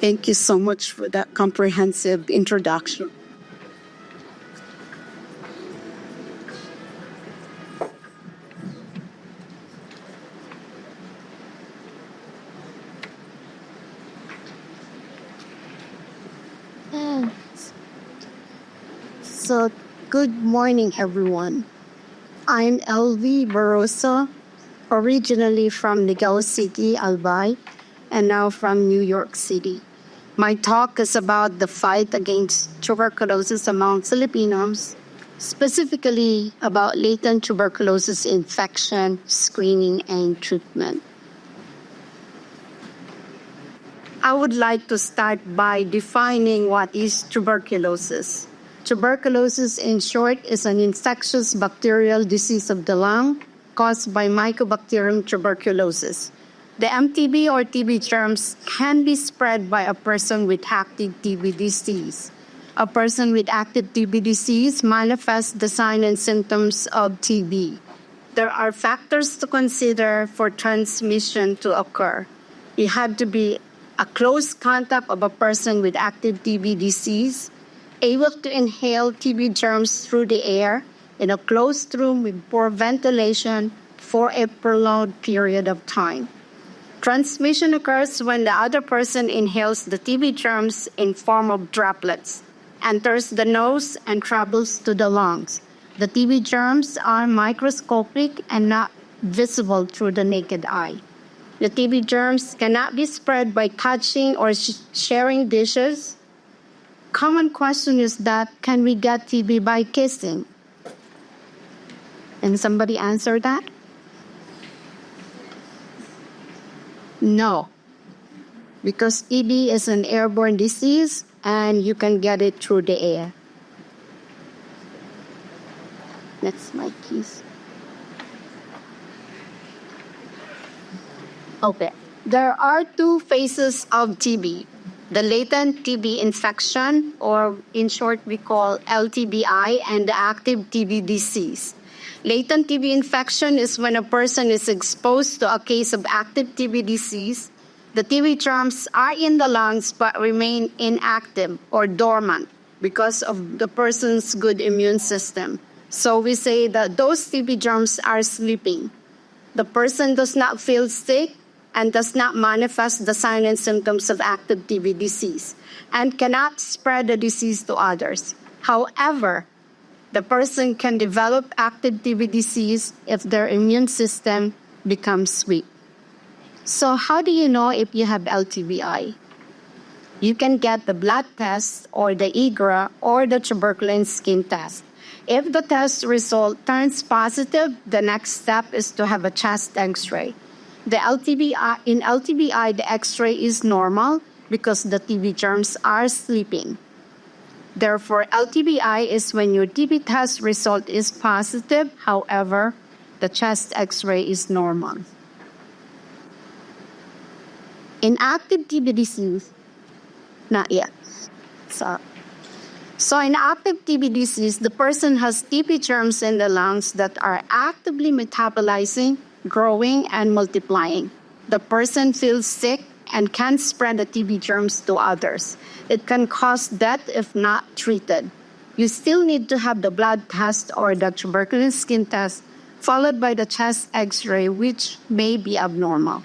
Thank you so much for that comprehensive introduction. So, good morning, everyone. I'm LV Barroso, originally from Ligaw City, Albay, and now from New York City. My talk is about the fight against tuberculosis among Filipinos, specifically about latent tuberculosis infection, screening, and treatment. I would like to start by defining what is tuberculosis. Tuberculosis, in short, is an infectious bacterial disease of the lung caused by Mycobacterium tuberculosis. The MTB or TB germs can be spread by a person with active TB disease. A person with active TB disease manifests the signs and symptoms of TB. There are factors to consider for transmission to occur. You have to be a close contact of a person with active TB disease, able to inhale TB germs through the air in a closed room with poor ventilation for a prolonged period of time. Transmission occurs when the other person inhales the TB germs in form of droplets, enters the nose, and travels to the lungs. The TB germs are microscopic and not visible through the naked eye. The TB germs cannot be spread by touching or sharing dishes. Common question is that, can we get TB by kissing? Can somebody answer that? No, because TB is an airborne disease and you can get it through the air. That's my keys. Okay. There are two phases of TB. The latent TB infection, or in short we call LTBI, and the active TB disease. Latent TB infection is when a person is exposed to a case of active TB disease. The TB germs are in the lungs but remain inactive or dormant because of the person's good immune system. So we say that those TB germs are sleeping. The person does not feel sick and does not manifest the signs and symptoms of active TB disease and cannot spread the disease to others. However, the person can develop active TB disease if their immune system becomes weak. So how do you know if you have LTBI? You can get the blood test or the IGRA or the tuberculin skin test. If the test result turns positive, the next step is to have a chest X-ray. In LTBI, the X-ray is normal because the TB germs are sleeping. Therefore, LTBI is when your TB test result is positive. However, the chest X-ray is normal. In active TB disease, not yet. So in active TB disease, the person has TB germs in the lungs that are actively metabolizing, growing, and multiplying. The person feels sick and can spread the TB germs to others. It can cause death if not treated. You still need to have the blood test or the tuberculin skin test, followed by the chest X-ray, which may be abnormal.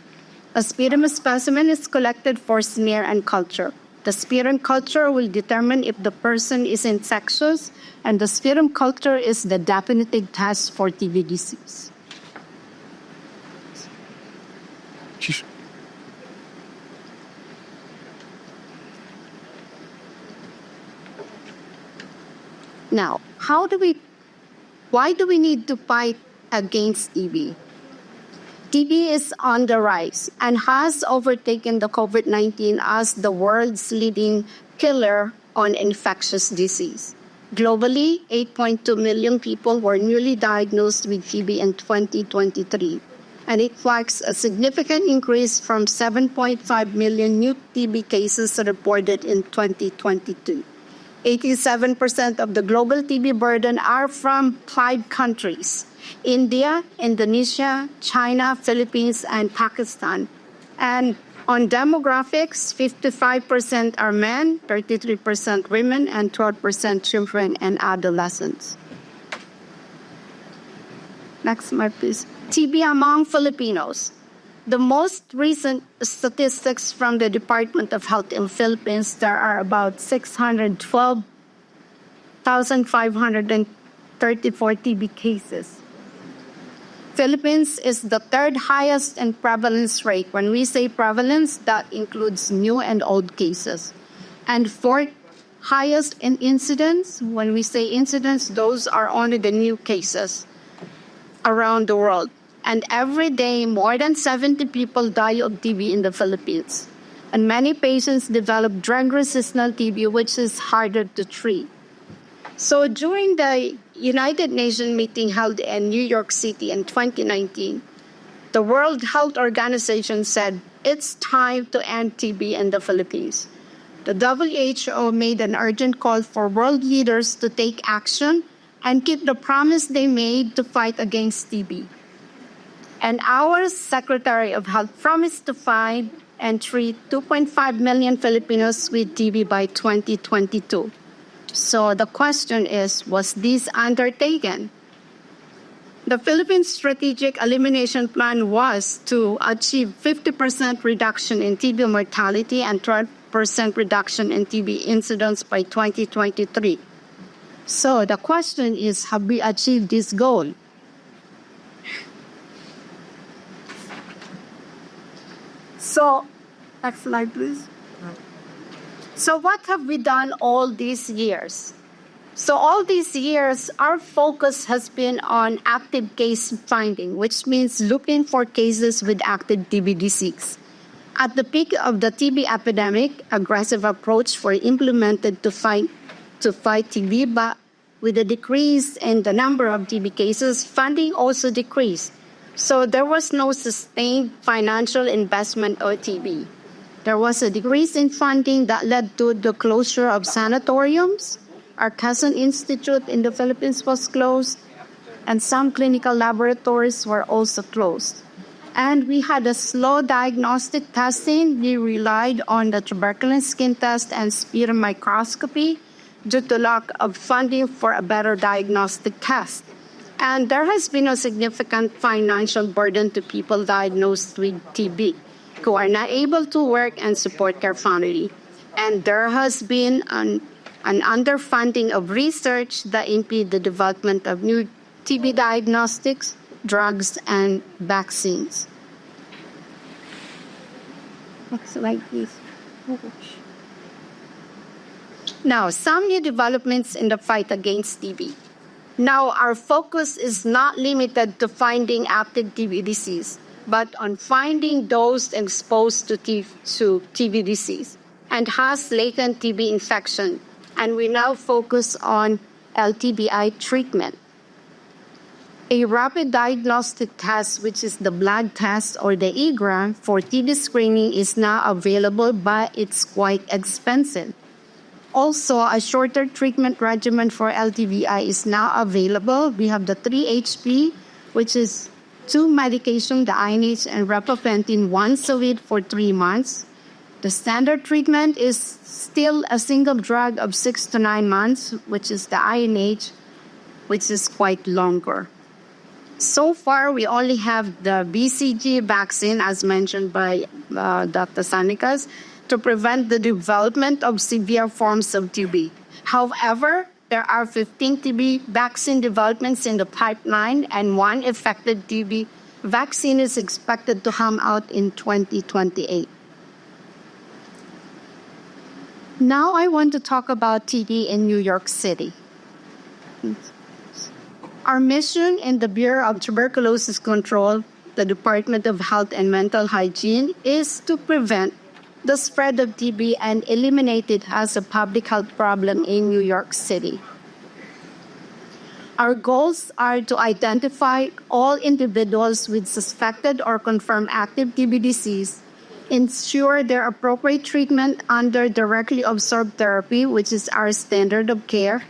A sputum specimen is collected for smear and culture. The sputum culture will determine if the person is infectious, and the sputum culture is the definitive test for TB disease. Now, why do we need to fight against TB? TB is on the rise and has overtaken the COVID-19 as the world's leading killer on infectious disease. Globally, 8.2 million people were newly diagnosed with TB in 2023, and it marks a significant increase from 7.5 million new TB cases reported in 2022. 87% of the global TB burden are from 5 countries: India, Indonesia, China, Philippines, and Pakistan. And On demographics, 55% are men, 33% women, and 12% children and adolescents. Next slide, please. TB among Filipinos. The most recent statistics from the Department of Health in Philippines, there are about 612,534 TB cases. Philippines is the third highest in prevalence rate. When we say prevalence, that includes new and old cases. And fourth highest in incidence. When we say incidence, those are only the new cases around the world. And every day, more than 70 people die of TB in the Philippines. And many patients develop drug-resistant TB, which is harder to treat. So during the United Nations meeting held in New York City in 2019, the World Health Organization said it's time to end TB in the Philippines. The WHO made an urgent call for world leaders to take action and keep the promise they made to fight against TB. And our Secretary of Health promised to find and treat 2.5 million Filipinos with TB by 2022. So the question is, was this undertaken? The Philippines Strategic Elimination Plan was to achieve 50% reduction in TB mortality and 12% reduction in TB incidence by 2023. So the question is, have we achieved this goal? So, next slide, please. So what have we done all these years? So all these years, our focus has been on active case finding, which means looking for cases with active TB disease. At the peak of the TB epidemic, aggressive approach were implemented to fight TB, but with a decrease in the number of TB cases, funding also decreased. So there was no sustained financial investment of TB. There was a decrease in funding that led to the closure of sanatoriums. Our Quezon Institute in the Philippines was closed, and some clinical laboratories were also closed. And we had a slow diagnostic testing. We relied on the tuberculosis skin test and sputum microscopy due to lack of funding for a better diagnostic test. And there has been a significant financial burden to people diagnosed with TB who are not able to work and support their family. And there has been an underfunding of research that impede the development of new TB diagnostics, drugs, and vaccines. Next slide, please. Now, some new developments in the fight against TB. Now, our focus is not limited to finding active TB disease, but on finding those exposed to TB disease and has latent TB infection. And we now focus on LTBI treatment. A rapid diagnostic test, which is the blood test or the 𝐸 for TB screening, is now available, but it's quite expensive. Also, a shorter treatment regimen for LTBI is now available. We have the 3HP, which is 2 medications, the INH and ribofentin, once a week for 3 months. The standard treatment is still a single drug of 6 to 9 months, which is the INH, which is quite longer. So far, we only have the BCG vaccine, as mentioned by Dr. Sanicas, to prevent the development of severe forms of TB. However, there are 15 TB vaccine developments in the pipeline, and one effective TB vaccine is expected to come out in 2028. Now I want to talk about TB in New York City. Our mission in the Bureau of Tuberculosis Control, the Department of Health and Mental Hygiene, is to prevent the spread of TB and eliminate it as a public health problem in New York City. Our goals are to identify all individuals with suspected or confirmed active TB disease, ensure their appropriate treatment under directly absorbed therapy, which is our standard of care,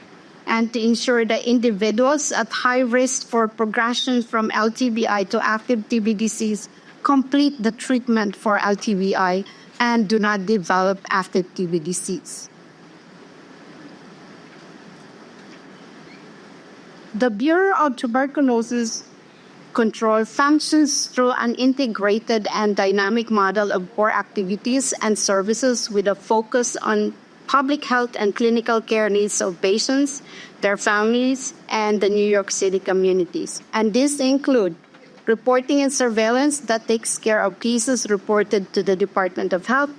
and to ensure that individuals at high risk for progression from LTBI to active TB disease complete the treatment for LTBI and do not develop active TB disease. The Bureau of Tuberculosis Control functions through an integrated and dynamic model of core activities and services with a focus on public health and clinical care needs of patients, their families, and the New York City communities. And these include reporting and surveillance that takes care of cases reported to the Department of Health.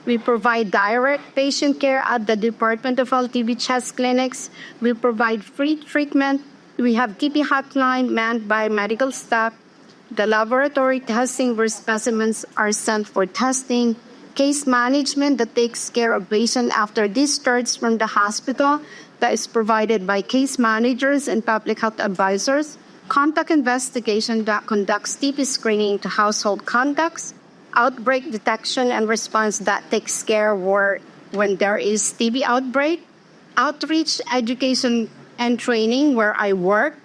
We provide direct patient care at the Department of Health TB chest clinics. We provide free treatment. We have TB hotline manned by medical staff. The laboratory testing where specimens are sent for testing. Case management that takes care of patients after discharge from the hospital that is provided by case managers and public health advisors. Contact investigation that conducts TB screening to household contacts. Outbreak detection and response that takes care when there is TB outbreak. Outreach, education, and training where I work.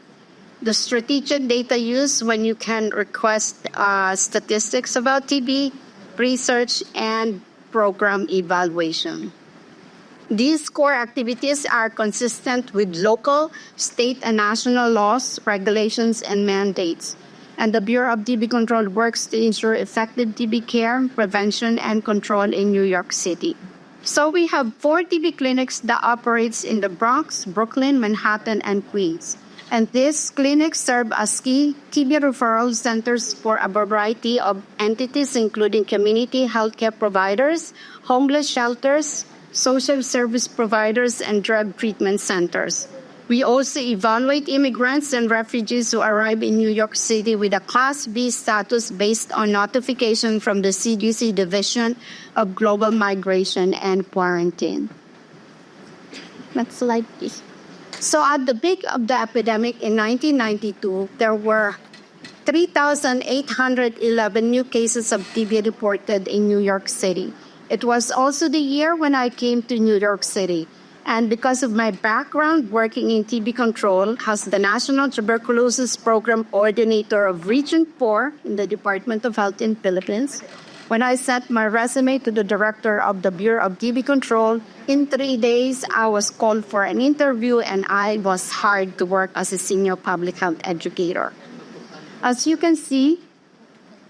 The strategic data use when you can request statistics about TB, research, and program evaluation. These core activities are consistent with local, state, and national laws, regulations, and mandates. And the Bureau of TB Control works to ensure effective TB care, prevention, and control in New York City. So we have 4 TB clinics that operates in the Bronx, Brooklyn, Manhattan, and Queens. And these clinics serve as key TB referral centers for a variety of entities, including community healthcare providers, homeless shelters, social service providers, and drug treatment centers. We also evaluate immigrants and refugees who arrive in New York City with a Class B status based on notification from the CDC Division of Global Migration and Quarantine. Next slide, please. So at the peak of the epidemic in 1992, there were 3,811 new cases of TB reported in New York City. It was also the year when I came to New York City. And because of my background working in TB control as the National Tuberculosis Program Coordinator of Region 4 in the Department of Health in Philippines, when I sent my resume to the director of the Bureau of TB Control, in 3 days, I was called for an interview and I was hired to work as a senior public health educator. As you can see,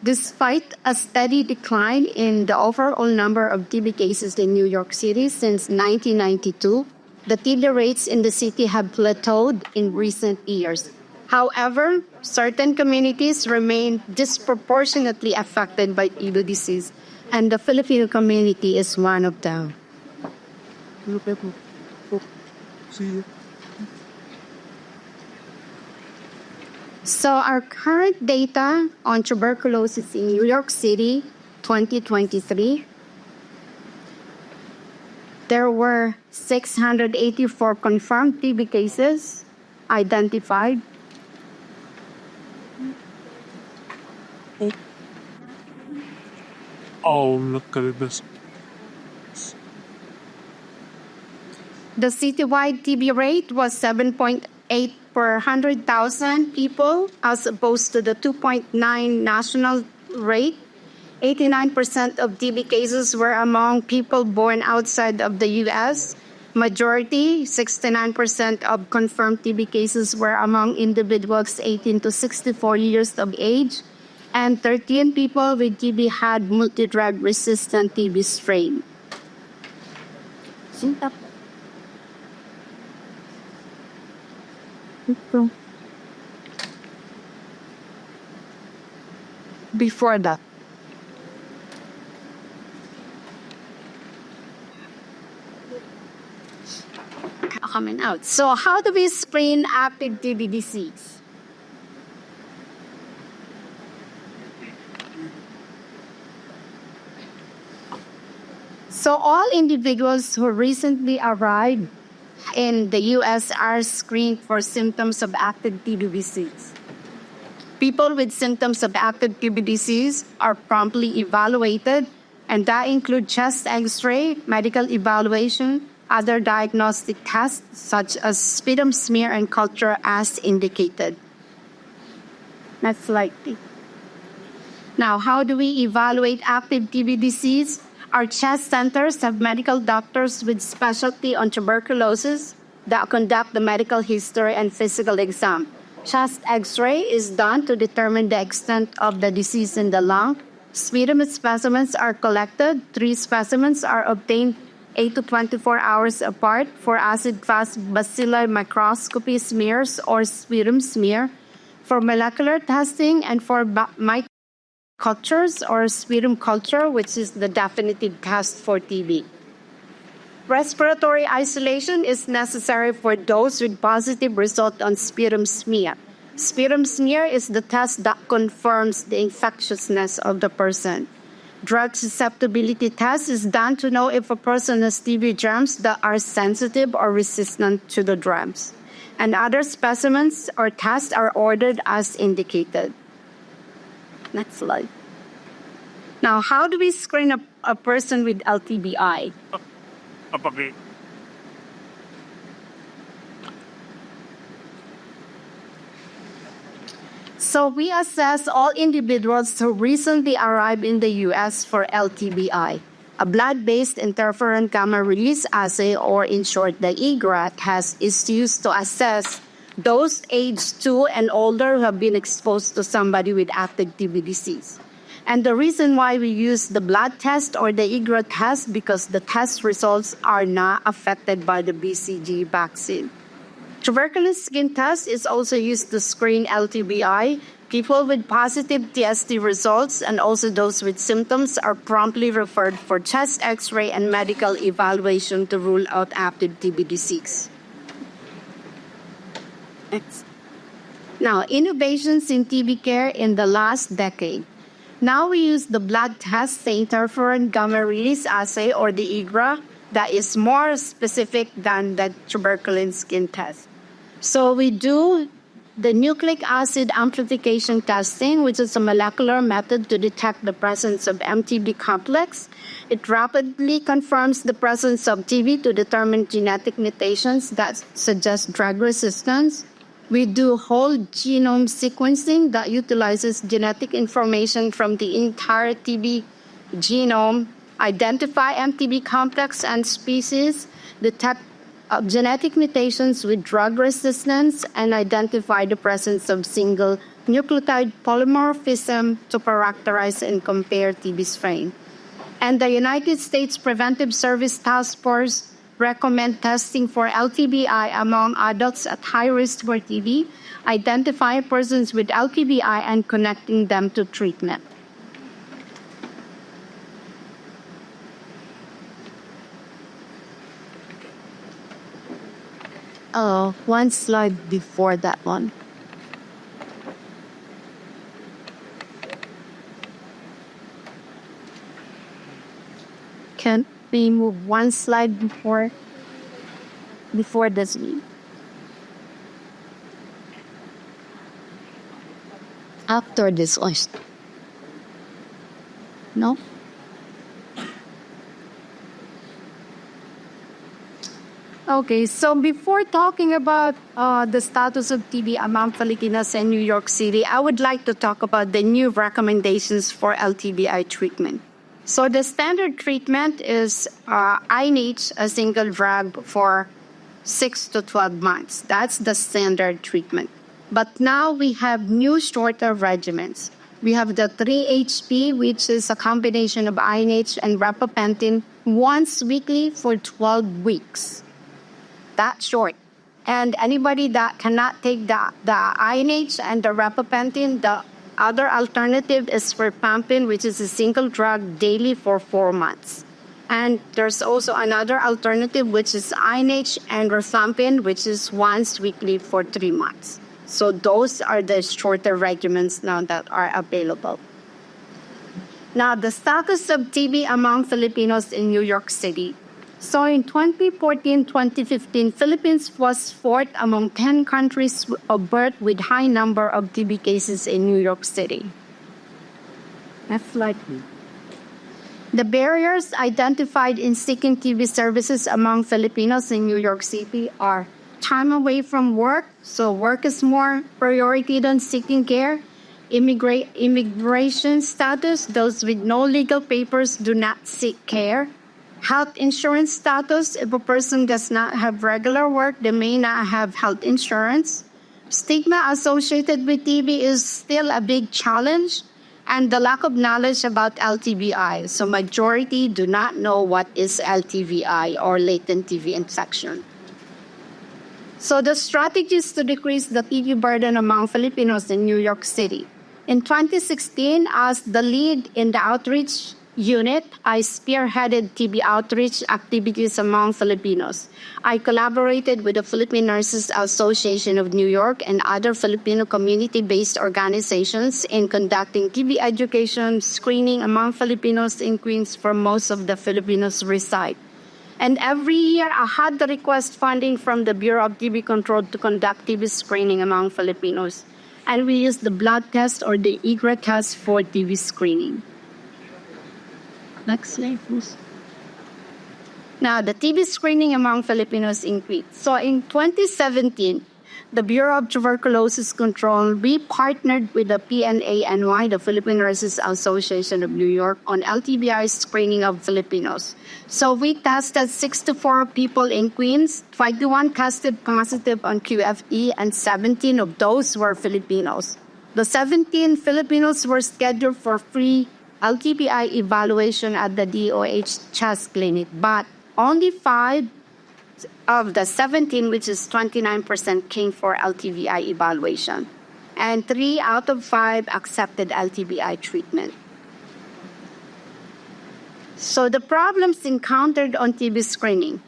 despite a steady decline in the overall number of TB cases in New York City since 1992, the TB rates in the city have plateaued in recent years. However, certain communities remain disproportionately affected by TB disease, and the Filipino community is one of them. So our current data on tuberculosis in New York City, 2023, there were 684 confirmed TB cases identified. The citywide TB rate was 7.8 per 100,000 people, as opposed to the 2.9 national rate. 89% of TB cases were among people born outside of the U.S. Majority, 69% of confirmed TB cases were among individuals 18 to 64 years of age, and 13 people with TB had multi-drug resistant TB strain. Before that, coming out. So how do we screen active TB disease? So all individuals who recently arrived in the U.S. are screened for symptoms of active TB disease. People with symptoms of active TB disease are promptly evaluated, and that includes chest X-ray, medical evaluation, other diagnostic tests such as sputum smear and culture as indicated. Next slide, please. Now, how do we evaluate active TB disease? Our chest centers have medical doctors with specialty on tuberculosis that conduct the medical history and physical exam. Chest X-ray is done to determine the extent of the disease in the lung. Sputum specimens are collected. 3 specimens are obtained 8 to 24 hours apart for acid-fast bacilli microscopy smears or sputum smear, for molecular testing, and for cultures or sputum culture, which is the definitive test for TB. Respiratory isolation is necessary for those with positive result on sputum smear. Sputum smear is the test that confirms the infectiousness of the person. Drug susceptibility test is done to know if a person has TB germs that are sensitive or resistant to the germs. And other specimens or tests are ordered as indicated. Next slide. Now, how do we screen a person with LTBI? So we assess all individuals who recently arrived in the U.S. for LTBI. A blood-based interferon gamma release assay, or in short, the IGRA test, is used to assess those aged 2 and older who have been exposed to somebody with active TB disease. And the reason why we use the blood test or the IGRA test, because the test results are not affected by the BCG vaccine. Tuberculosis skin test is also used to screen LTBI. People with positive TST results and also those with symptoms are promptly referred for chest X-ray and medical evaluation to rule out active TB disease. Next. Now, innovations in TB care in the last decade. Now we use the blood test, the interferon gamma release assay, or the IGRA, that is more specific than the tuberculosis skin test. So we do the nucleic acid amplification testing, which is a molecular method to detect the presence of MTB complex. It rapidly confirms the presence of TB to determine genetic mutations that suggest drug resistance. We do whole genome sequencing that utilizes genetic information from the entire TB genome, identify MTB complex and species, detect genetic mutations with drug resistance, and identify the presence of single nucleotide polymorphism to characterize and compare TB strain. And the United States Preventive Service Task Force recommend testing for LTBI among adults at high risk for TB, identify persons with LTBI, and connecting them to treatment. One slide before that one. Can we move one slide before this one? After this one. No? Okay, so before talking about the status of TB among Filipinos in New York City, I would like to talk about the new recommendations for LTBI treatment. So the standard treatment is INH, a single drug, for 6 to 12 months. That's the standard treatment. But now we have new shorter regimens. We have the 3HP, which is a combination of INH and repapentin once weekly for 12 weeks. That's short. And anybody that cannot take the INH and the repapentin, the other alternative is rifampin, which is a single drug daily for 4 months. And there's also another alternative, which is INH and rifampin, which is once weekly for 3 months. So those are the shorter regimens now that are available. Now, the status of TB among Filipinos in New York City. So in 2014-2015, Philippines was 4th among 10 countries of birth with high number of TB cases in New York City. Next slide, please. The barriers identified in seeking TB services among Filipinos in New York City are time away from work, so work is more priority than seeking care, immigration status, those with no legal papers do not seek care. Health insurance status, if a person does not have regular work, they may not have health insurance. Stigma associated with TB is still a big challenge, and the lack of knowledge about LTBI. So majority do not know what is LTBI or latent TB infection. So the strategies to decrease the TB burden among Filipinos in New York City. In 2016, as the lead in the outreach unit, I spearheaded TB outreach activities among Filipinos. I collaborated with the Philippine Nurses Association of New York and other Filipino community-based organizations in conducting TB education screening among Filipinos in Queens, where most of the Filipinos reside. And every year, I had to request funding from the Bureau of TB Control to conduct TB screening among Filipinos. And we use the blood test or the IGRA test for TB screening. Next slide, please. Now, the TB screening among Filipinos increased. So in 2017, the Bureau of Tuberculosis Control, we partnered with the PNANY, the Philippine Nurses Association of New York, on LTBI screening of Filipinos. So we tested 64 people in Queens, 21 tested positive on QFE, and 17 of those were Filipinos. The 17 Filipinos were scheduled for free LTBI evaluation at the DOH chest clinic, but only 5 of the 17, which is 29%, came for LTBI evaluation, and 3 out of 5 accepted LTBI treatment. So the problems encountered on TB screening.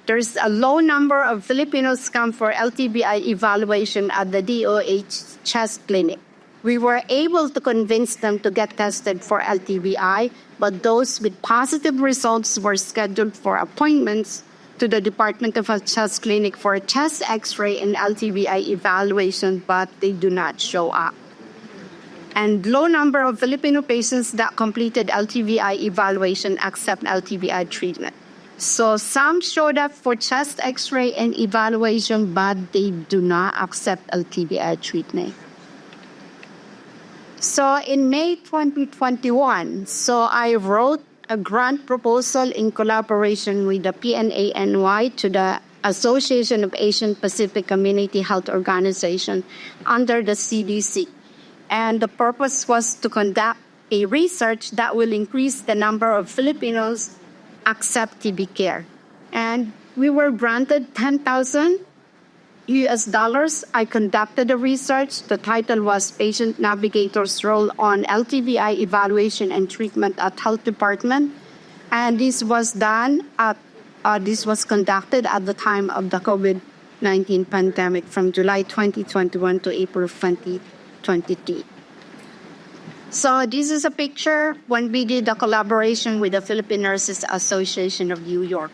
There's a low number of Filipinos come for LTBI evaluation at the DOH chest clinic. We were able to convince them to get tested for LTBI, but those with positive results were scheduled for appointments to the Department of Health Chest Clinic for a chest X-ray and LTBI evaluation, but they do not show up. And low number of Filipino patients that completed LTBI evaluation accept LTBI treatment. So some showed up for chest X-ray and evaluation, but they do not accept LTBI treatment. So in May 2021, I wrote a grant proposal in collaboration with the PNANY to the Association of Asian Pacific Community Health Organization under the CDC. And the purpose was to conduct a research that will increase the number of Filipinos accept TB care. And we were granted $10,000. I conducted the research. The title was Patient Navigator's Role on LTBI Evaluation and Treatment at Health Department. And this was conducted at the time of the COVID-19 pandemic from July 2021 to April 2022. So this is a picture when we did a collaboration with the Philippine Nurses Association of New York.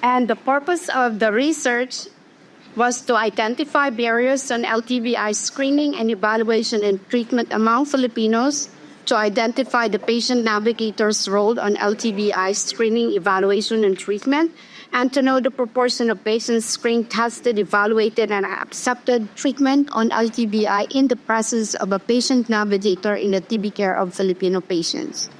And the purpose of the research was to identify barriers on LTBI screening and evaluation and treatment among Filipinos, to identify the patient navigator's role on LTBI screening, evaluation, and treatment, and to know the proportion of patients screened, tested, evaluated, and accepted treatment on LTBI in the presence of a patient navigator in the TB care of Filipino patients.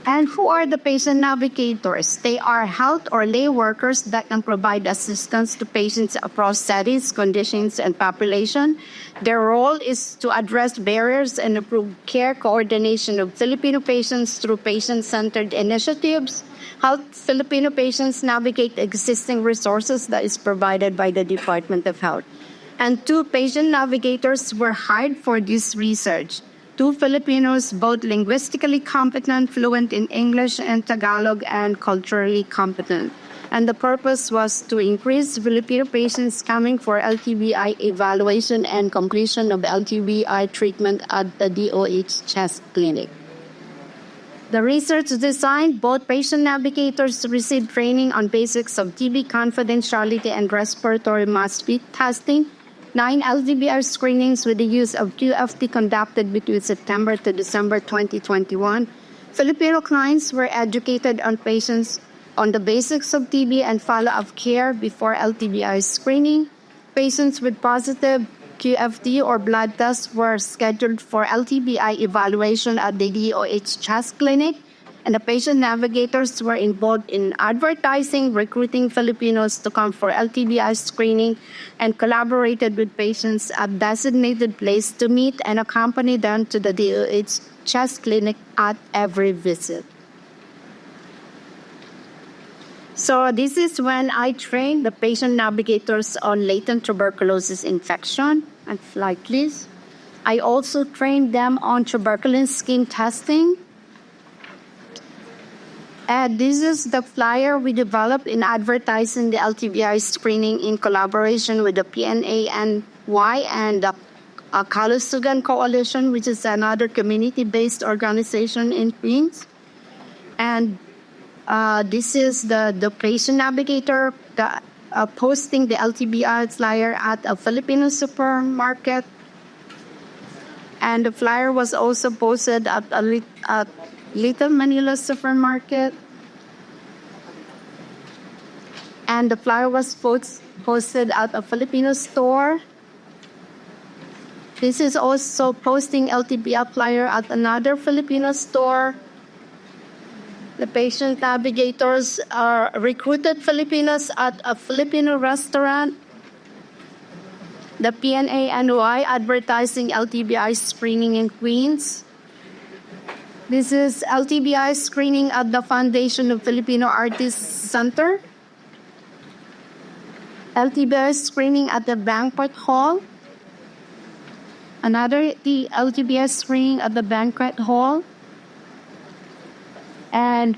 And who are the patient navigators? They are health or lay workers that can provide assistance to patients across settings, conditions, and population. Their role is to address barriers and improve care coordination of Filipino patients through patient-centered initiatives. Help Filipino patients navigate existing resources that is provided by the Department of Health. And 2 patient navigators were hired for this research. 2 Filipinos, both linguistically competent, fluent in English and Tagalog, and culturally competent. And the purpose was to increase Filipino patients coming for LTBI evaluation and completion of LTBI treatment at the DOH chest clinic. The research design, both patient navigators received training on basics of TB confidentiality and respiratory mass speed testing. 9 LTBI screenings with the use of QFT conducted between September to December 2021. Filipino clients were educated on patients on the basics of TB and follow-up care before LTBI screening. Patients with positive QFT or blood tests were scheduled for LTBI evaluation at the DOH chest clinic, and the patient navigators were involved in advertising, recruiting Filipinos to come for LTBI screening, and collaborated with patients at designated place to meet and accompany them to the DOH chest clinic at every visit. So this is when I trained the patient navigators on latent tuberculosis infection. And slide, please. I also trained them on tuberculin skin testing. And this is the flyer we developed in advertising the LTBI screening in collaboration with the PNANY and the Kalusugan Coalition, which is another community-based organization in Queens. And this is the patient navigator posting the LTBI flyer at a Filipino supermarket. And the flyer was also posted at Little Manila supermarket. And the flyer was posted at a Filipino store. This is also posting LTBI flyer at another Filipino store. The patient navigators recruited Filipinos at a Filipino restaurant. The PNANY advertising LTBI screening in Queens. This is LTBI screening at the Foundation of Filipino Artists Center. LTBI screening at the banquet hall. Another LTBI screening at the banquet hall. And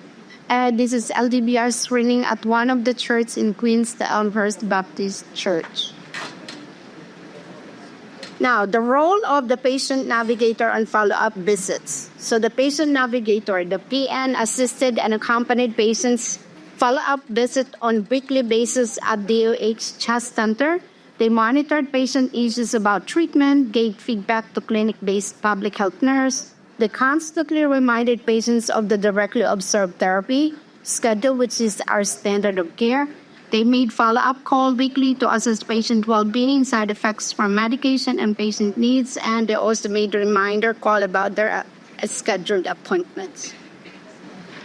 this is LTBI screening at one of the churches in Queens, the Elmhurst Baptist Church. Now, the role of the patient navigator on follow-up visits. So the patient navigator, the PN, assisted and accompanied patients' follow-up visit on weekly basis at DOH Chest Center. They monitored patient issues about treatment, gave feedback to clinic-based public health nurse. They constantly reminded patients of the directly observed therapy schedule, which is our standard of care. They made follow-up call weekly to assess patient well-being, side effects from medication, and patient needs. And they also made a reminder call about their scheduled appointments.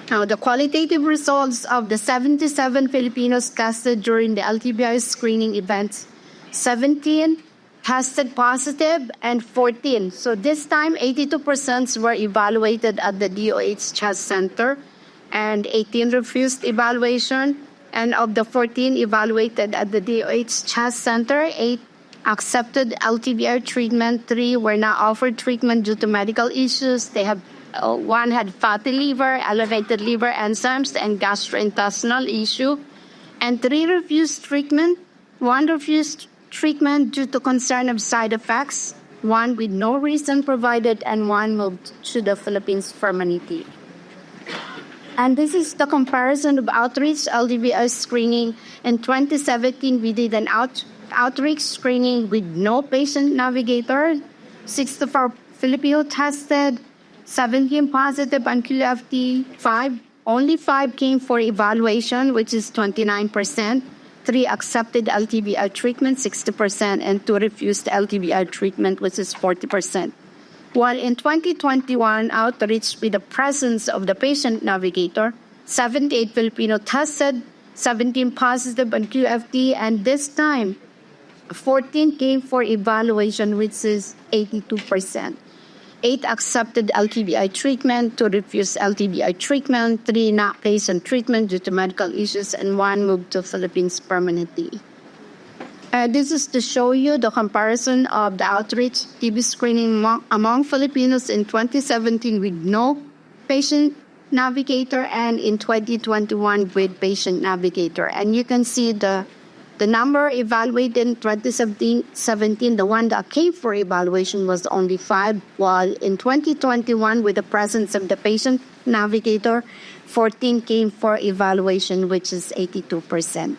Now, the qualitative results of the 77 Filipinos tested during the LTBI screening events, 17 tested positive and 14. So this time, 82% were evaluated at the DOH Chest Center and 18 refused evaluation. And of the 14 evaluated at the DOH Chest Center, 8 accepted LTBI treatment, 3 were not offered treatment due to medical issues. One had fatty liver, elevated liver enzymes, and gastrointestinal issue. And 3 refused treatment. 1 refused treatment due to concern of side effects, 1 with no reason provided, and 1 moved to the Philippines permanently. And this is the comparison of outreach LTBI screening. In 2017, we did an outreach screening with no patient navigator. 64 Filipino tested, 17 positive on QFT, only 5 came for evaluation, which is 29%. 3 accepted LTBI treatment, 60%, and 2 refused LTBI treatment, which is 40%. While in 2021 outreach with the presence of the patient navigator, 78 Filipino tested, 17 positive on QFT, and this time 14 came for evaluation, which is 82%. 8 accepted LTBI treatment, 2 refused LTBI treatment, 3 not placed on treatment due to medical issues, and 1 moved to Philippines permanently. This is to show you the comparison of the outreach TB screening among Filipinos in 2017 with no patient navigator and in 2021 with patient navigator. And you can see the number evaluated in 2017, the one that came for evaluation was only 5, while in 2021, with the presence of the patient navigator, 14 came for evaluation, which is 82%.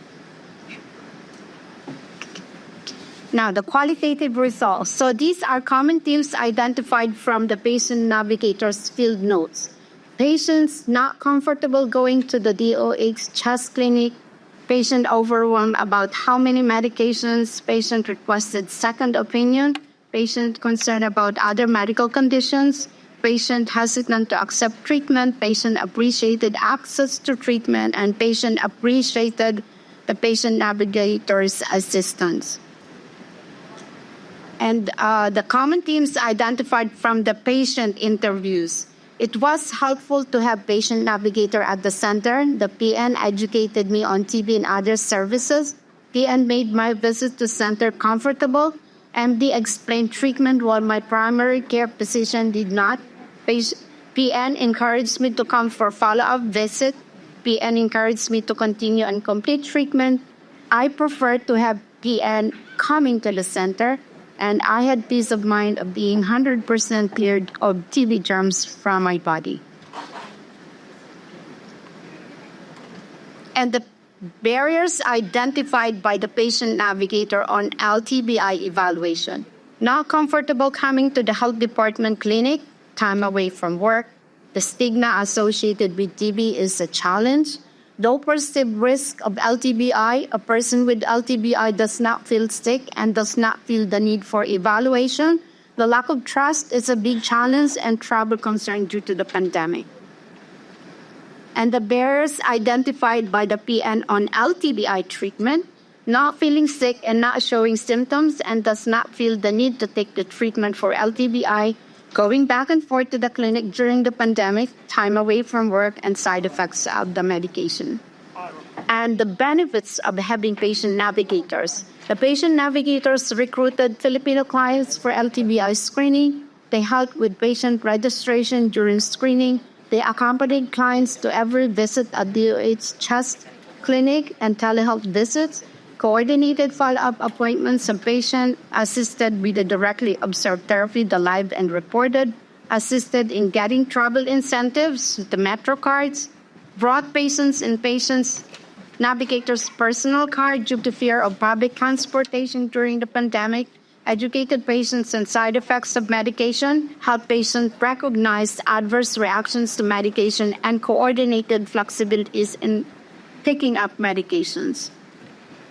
Now, the qualitative results. So these are common themes identified from the patient navigator's field notes. Patients not comfortable going to the DOH chest clinic, patient overwhelmed about how many medications, patient requested second opinion, patient concerned about other medical conditions, patient hesitant to accept treatment, patient appreciated access to treatment, and patient appreciated the patient navigator's assistance. And the common themes identified from the patient interviews. It was helpful to have patient navigator at the center. The PN educated me on TB and other services. PN made my visit to center comfortable. MD explained treatment while my primary care physician did not. PN encouraged me to come for follow-up visit. PN encouraged me to continue and complete treatment. I prefer to have PN coming to the center, and I had peace of mind of being 100% cleared of TB germs from my body. And the barriers identified by the patient navigator on LTBI evaluation. Not comfortable coming to the health department clinic, time away from work. The stigma associated with TB is a challenge. Low perceived risk of LTBI. A person with LTBI does not feel sick and does not feel the need for evaluation. The lack of trust is a big challenge and travel concern due to the pandemic. And the barriers identified by the PN on LTBI treatment, not feeling sick and not showing symptoms and does not feel the need to take the treatment for LTBI, going back and forth to the clinic during the pandemic, time away from work, and side effects of the medication. And the benefits of having patient navigators. The patient navigators recruited Filipino clients for LTBI screening. They helped with patient registration during screening. They accompanied clients to every visit at DOH chest clinic and telehealth visits, coordinated follow-up appointments of patients, assisted with the directly observed therapy, the live and reported, assisted in getting travel incentives, the Metro cards, brought patients in patients' navigators' personal card due to fear of public transportation during the pandemic, educated patients on side effects of medication, helped patients recognize adverse reactions to medication, and coordinated flexibilities in picking up medications.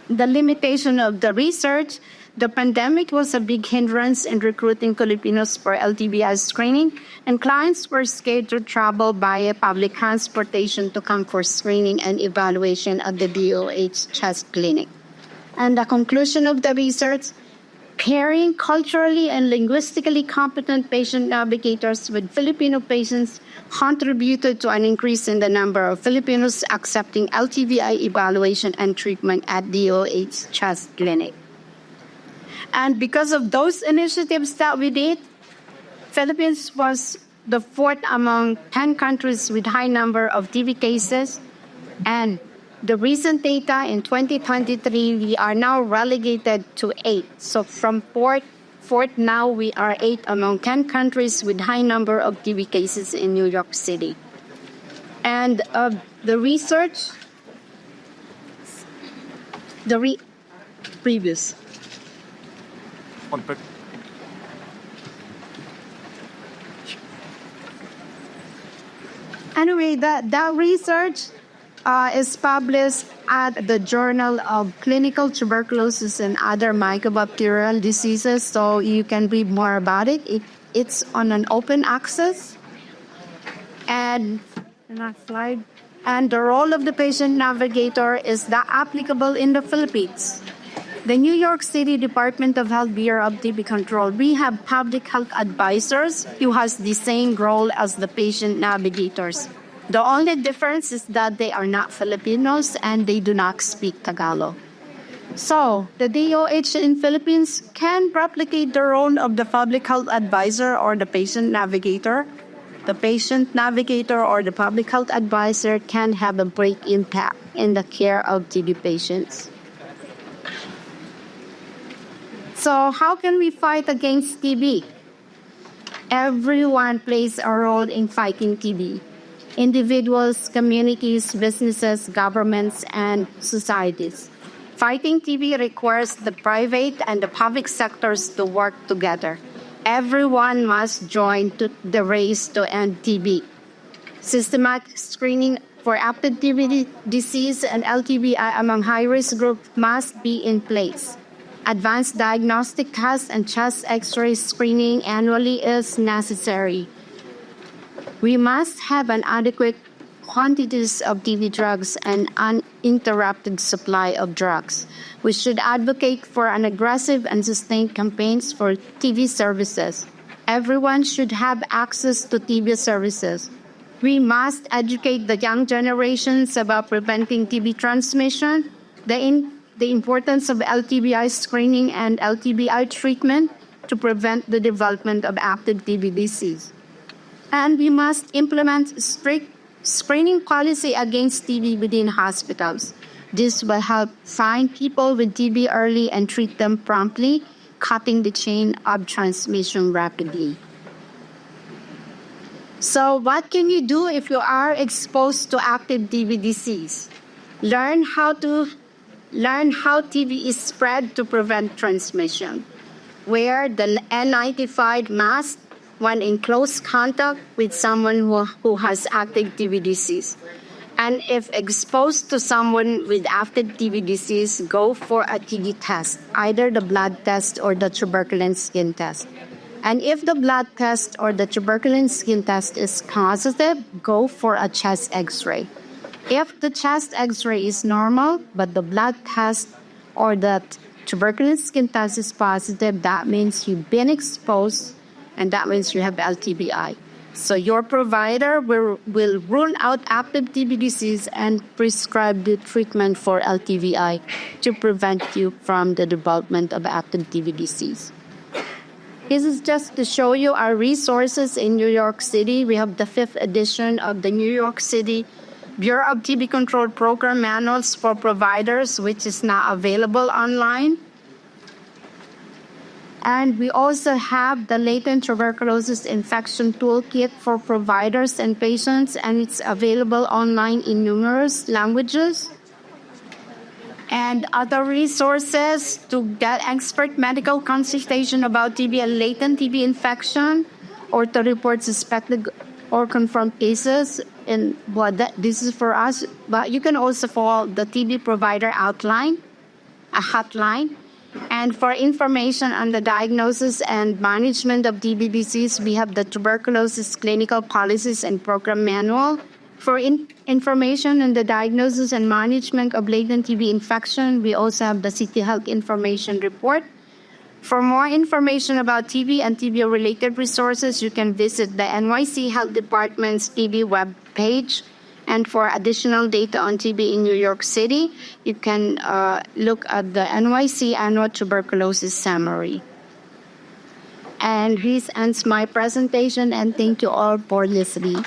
The limitation of the research, the pandemic was a big hindrance in recruiting Filipinos for LTBI screening, and clients were scared to travel via public transportation to come for screening and evaluation at the DOH chest clinic. And the conclusion of the research, pairing culturally and linguistically competent patient navigators with Filipino patients contributed to an increase in the number of Filipinos accepting LTBI evaluation and treatment at DOH chest clinic. And because of those initiatives that we did, Philippines was the 4th among 10 countries with high number of TB cases. And the recent data in 2023, we are now relegated to 8. So from 4th now, we are 8 among 10 countries with high number of TB cases in New York City. And the research, previous. Anyway, that research is published at the Journal of Clinical Tuberculosis and Other Mycobacterial Diseases, so you can read more about it. It's on an open access. And next slide. And the role of the patient navigator is that applicable in the Philippines. The New York City Department of Health Bureau of TB Control, we have public health advisors who has the same role as the patient navigators. The only difference is that they are not Filipinos and they do not speak Tagalog. So, the DOH in Philippines can replicate the role of the public health advisor or the patient navigator. The patient navigator or the public health advisor can have a great impact in the care of TB patients. So, how can we fight against TB? Everyone plays a role in fighting TB. Individuals, communities, businesses, governments, and societies. Fighting TB requires the private and the public sectors to work together. Everyone must join the race to end TB. Systematic screening for active TB disease and LTBI among high-risk group must be in place. Advanced diagnostic tests and chest X-ray screening annually is necessary. We must have an adequate quantities of TB drugs and uninterrupted supply of drugs. We should advocate for an aggressive and sustained campaigns for TB services. Everyone should have access to TB services. We must educate the young generations about preventing TB transmission, the importance of LTBI screening and LTBI treatment to prevent the development of active TB disease. And we must implement strict screening policy against TB within hospitals. This will help find people with TB early and treat them promptly, cutting the chain of transmission rapidly. So what can you do if you are exposed to active TB disease? Learn how TB is spread to prevent transmission. Wear the N95 mask when in close contact with someone who has active TB disease. And if exposed to someone with active TB disease, go for a TB test, either the blood test or the tuberculin skin test. And if the blood test or the tuberculin skin test is positive, go for a chest X-ray. If the chest X-ray is normal, but the blood test or the tuberculin skin test is positive, that means you've been exposed, and that means you have LTBI. So your provider will rule out active TB disease and prescribe the treatment for LTBI to prevent you from the development of active TB disease. This is just to show you our resources in New York City. We have the 5th edition of the New York City Bureau of TB Control Program Manuals for Providers, which is now available online. And we also have the Latent Tuberculosis Infection Toolkit for providers and patients, and it's available online in numerous languages. And other resources to get expert medical consultation about TB and latent TB infection, or to report suspected or confirmed cases. And this is for us, but you can also call the TB provider outline, a hotline. And for information on the diagnosis and management of TB disease, we have the Tuberculosis Clinical Policies and Program Manual. For information on the diagnosis and management of latent TB infection, we also have the City Health Information Report. For more information about TB and TB-related resources, you can visit the NYC Health Department's TB webpage. And for additional data on TB in New York City, you can look at the NYC Annual Tuberculosis Summary. And this ends my presentation, and thank you all for listening.